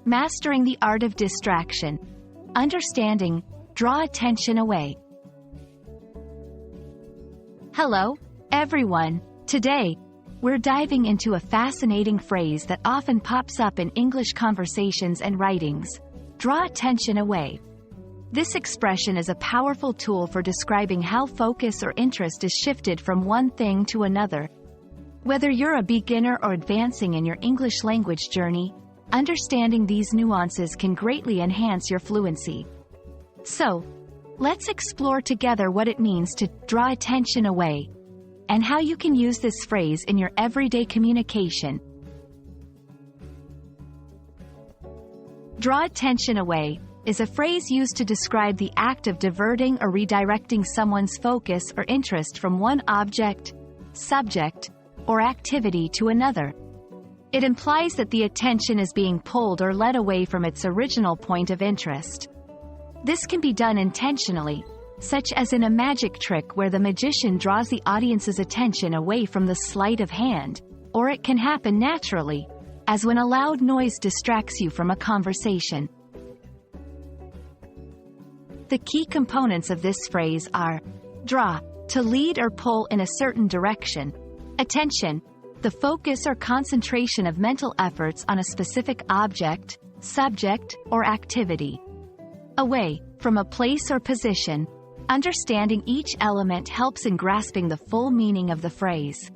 Mastering the art of distraction. Understanding, draw attention away. Hello, everyone. Today, we're diving into a fascinating phrase that often pops up in English conversations and writings. Draw attention away. This expression is a powerful tool for describing how focus or interest is shifted from one thing to another. Whether you're a beginner or advancing in your English language journey, understanding these nuances can greatly enhance your fluency. So, let's explore together what it means to draw attention away, and how you can use this phrase in your everyday communication. Draw attention away is a phrase used to describe the act of diverting or redirecting someone's focus or interest from one object, subject, or activity to another. It implies that the attention is being pulled or led away from its original point of interest. This can be done intentionally, such as in a magic trick where the magician draws the audience's attention away from the sleight of hand, or it can happen naturally, as when a loud noise distracts you from a conversation. The key components of this phrase are: draw, to lead or pull in a certain direction; attention, the focus or concentration of mental efforts on a specific object, subject, or activity; away, from a place or position. Understanding each element helps in grasping the full meaning of the phrase.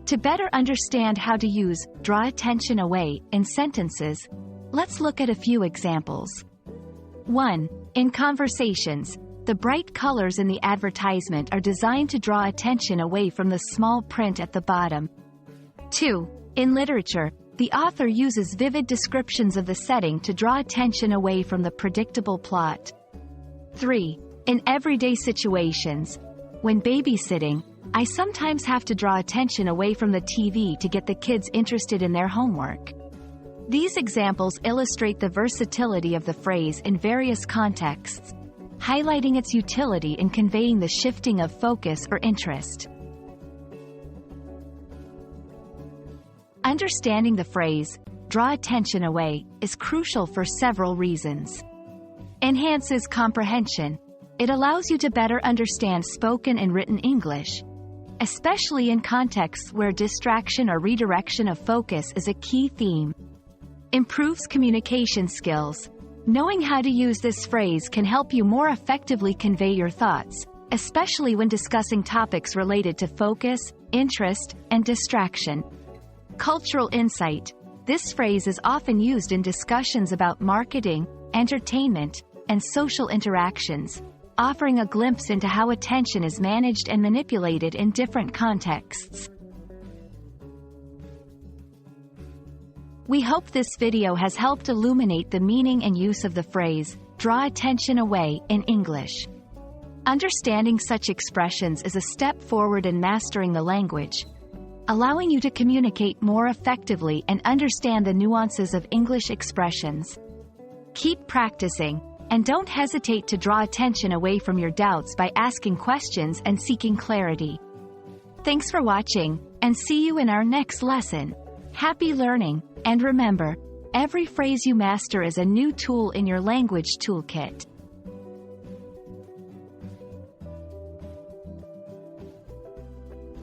To better understand how to use draw attention away in sentences, let's look at a few examples. 1. In conversations, the bright colors in the advertisement are designed to draw attention away from the small print at the bottom. 2. In literature, the author uses vivid descriptions of the setting to draw attention away from the predictable plot. 3. In everyday situations, when babysitting, I sometimes have to draw attention away from the TV to get the kids interested in their homework. These examples illustrate the versatility of the phrase in various contexts, highlighting its utility in conveying the shifting of focus or interest. Understanding the phrase, draw attention away, is crucial for several reasons. Enhances comprehension. It allows you to better understand spoken and written English, especially in contexts where distraction or redirection of focus is a key theme. Improves communication skills. Knowing how to use this phrase can help you more effectively convey your thoughts, especially when discussing topics related to focus, interest, and distraction. Cultural insight. This phrase is often used in discussions about marketing, entertainment, and social interactions, offering a glimpse into how attention is managed and manipulated in different contexts. We hope this video has helped illuminate the meaning and use of the phrase, draw attention away, in English. Understanding such expressions is a step forward in mastering the language, allowing you to communicate more effectively and understand the nuances of English expressions. Keep practicing, and don't hesitate to draw attention away from your doubts by asking questions and seeking clarity. Thanks for watching, and see you in our next lesson. Happy learning, and remember, every phrase you master is a new tool in your language toolkit.